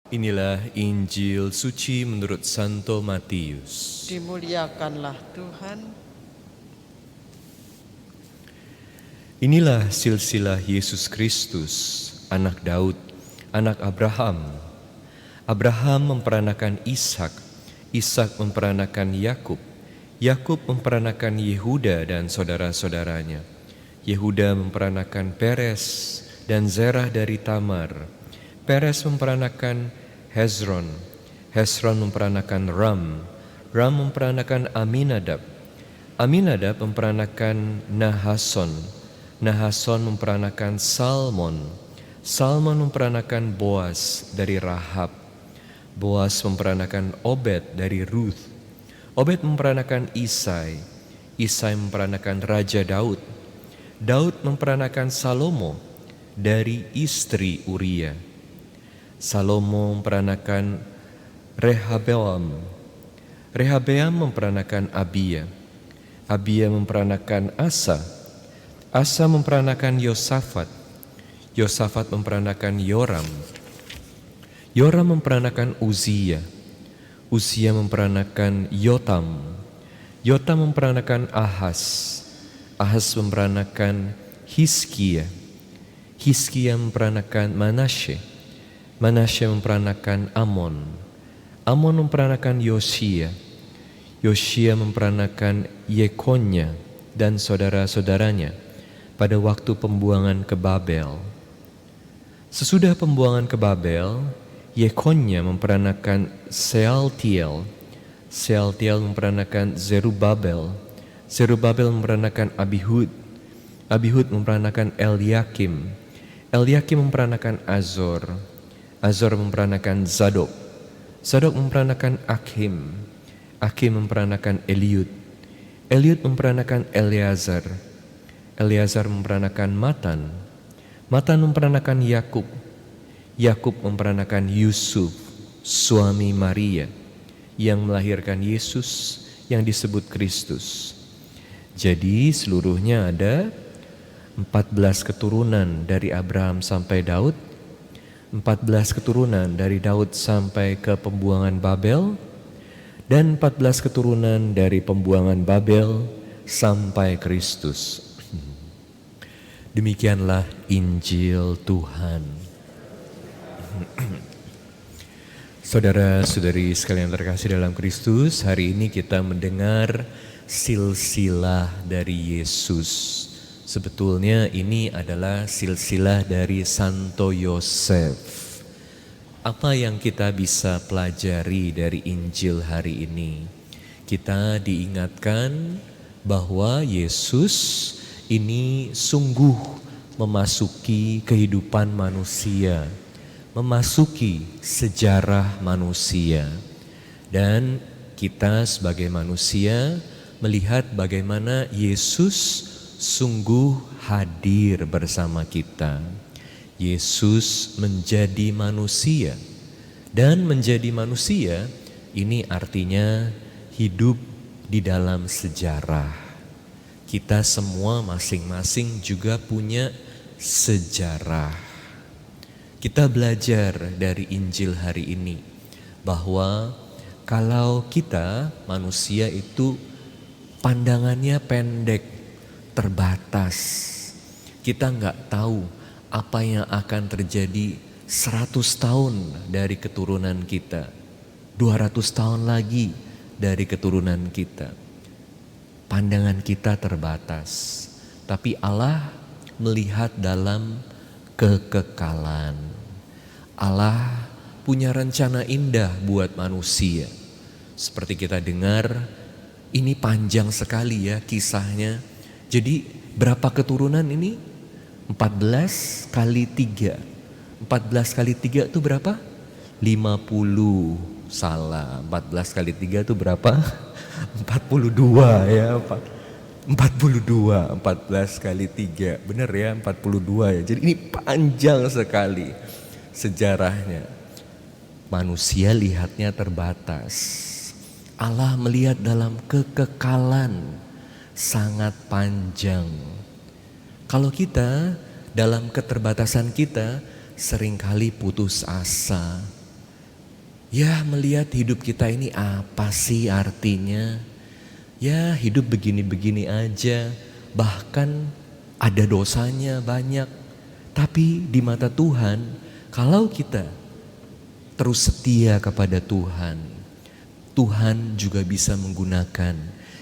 Inilah Injil suci menurut Santo Matius. Dimuliakanlah Tuhan. Inilah silsilah Yesus Kristus, anak Daud, anak Abraham. Abraham memperanakan Ishak, Ishak memperanakan Yakub, Yakub memperanakan Yehuda dan saudara-saudaranya. Yehuda memperanakan Peres dan Zerah dari Tamar. Peres memperanakan Hezron, Hezron memperanakan Ram, Ram memperanakan Aminadab, Aminadab memperanakan Nahason, Nahason memperanakan Salmon, Salmon memperanakan Boas dari Rahab, Boas memperanakan Obed dari Ruth, Obed memperanakan Isai, Isai memperanakan Raja Daud, Daud memperanakan Salomo dari istri Uria. Salomo memperanakan Rehabeam, Rehabeam memperanakan Abia, Abia memperanakan Asa, Asa memperanakan Yosafat, Yosafat memperanakan Yoram, Yoram memperanakan Uzia, Uzia memperanakan Yotam, Yotam memperanakan Ahaz, Ahaz memperanakan Hizkia, Hizkia memperanakan Manasye, Manasye memperanakan Amon, Amon memperanakan Yosia, Yosia memperanakan Yekonya dan saudara-saudaranya pada waktu pembuangan ke Babel. Sesudah pembuangan ke Babel, Yekonya memperanakan Sealtiel, Sealtiel memperanakan Zerubabel, Zerubabel memperanakan Abihud, Abihud memperanakan Eliakim, Eliakim memperanakan Azor, Azor memperanakan Zadok, Zadok memperanakan Akhim, Akhim memperanakan Eliud, Eliud memperanakan Eleazar, Eleazar memperanakan Matan, Matan memperanakan Yakub, Yakub memperanakan Yusuf, suami Maria, yang melahirkan Yesus yang disebut Kristus. Jadi seluruhnya ada 14 keturunan dari Abraham sampai Daud, 14 keturunan dari Daud sampai ke pembuangan Babel, dan 14 keturunan dari pembuangan Babel sampai Kristus. Demikianlah Injil Tuhan. Saudara-saudari sekalian terkasih dalam Kristus, hari ini kita mendengar silsilah dari Yesus. Sebetulnya ini adalah silsilah dari Santo Yosef. Apa yang kita bisa pelajari dari Injil hari ini? Kita diingatkan bahwa Yesus ini sungguh memasuki kehidupan manusia, memasuki sejarah manusia. Dan kita sebagai manusia melihat bagaimana Yesus sungguh hadir bersama kita. Yesus menjadi manusia, dan menjadi manusia ini artinya hidup di dalam sejarah. Kita semua masing-masing juga punya sejarah. Kita belajar dari Injil hari ini bahwa kalau kita manusia itu pandangannya pendek, terbatas. Kita nggak tahu apa yang akan terjadi 100 tahun dari keturunan kita, 200 tahun lagi dari keturunan kita. Pandangan kita terbatas, tapi Allah melihat dalam kekekalan. Allah punya rencana indah buat manusia. Seperti kita dengar, ini panjang sekali ya kisahnya. Jadi berapa keturunan ini? 14 kali 3. 14 kali 3 itu berapa? 50. Salah, 14 kali 3 itu berapa? 42 ya. 42, 14 kali 3. Benar ya, 42 ya. Jadi ini panjang sekali sejarahnya. Manusia lihatnya terbatas. Allah melihat dalam kekekalan sangat panjang. Kalau kita dalam keterbatasan kita seringkali putus asa, Ya, melihat hidup kita ini apa sih artinya? Ya, hidup begini-begini aja, bahkan ada dosanya banyak. Tapi di mata Tuhan, kalau kita terus setia kepada Tuhan, Tuhan juga bisa menggunakan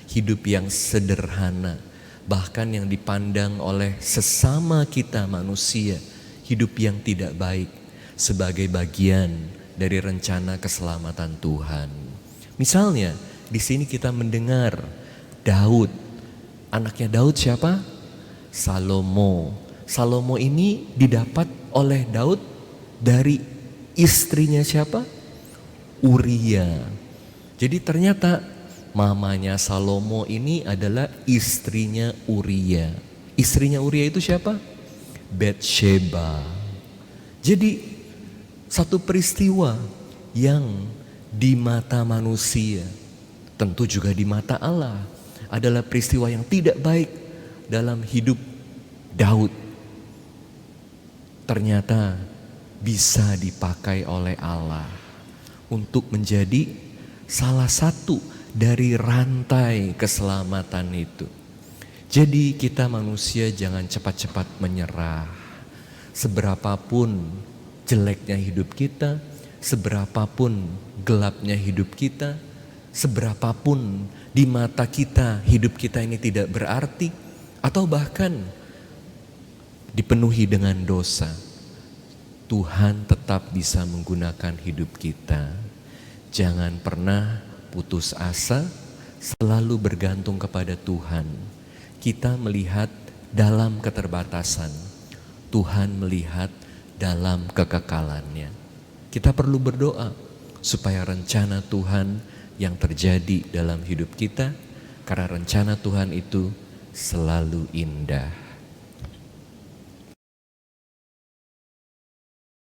hidup yang sederhana, bahkan yang dipandang oleh sesama kita manusia, hidup yang tidak baik, sebagai bagian dari rencana keselamatan Tuhan. Misalnya, di sini kita mendengar Daud. Anaknya Daud siapa? Salomo. Salomo ini didapat oleh Daud dari istrinya siapa? Uria. Jadi ternyata mamanya Salomo ini adalah istrinya Uria. Istrinya Uria itu siapa? Batsheba. Jadi satu peristiwa yang di mata manusia, tentu juga di mata Allah, adalah peristiwa yang tidak baik dalam hidup Daud. Ternyata bisa dipakai oleh Allah untuk menjadi salah satu dari rantai keselamatan itu. Jadi kita manusia jangan cepat-cepat menyerah. Seberapapun jeleknya hidup kita, seberapapun gelapnya hidup kita, seberapapun di mata kita hidup kita ini tidak berarti, atau bahkan dipenuhi dengan dosa, Tuhan tetap bisa menggunakan hidup kita. Jangan pernah putus asa, selalu bergantung kepada Tuhan. Kita melihat dalam keterbatasan, Tuhan melihat dalam kekekalannya. Kita perlu berdoa supaya rencana Tuhan yang terjadi dalam hidup kita, karena rencana Tuhan itu selalu indah.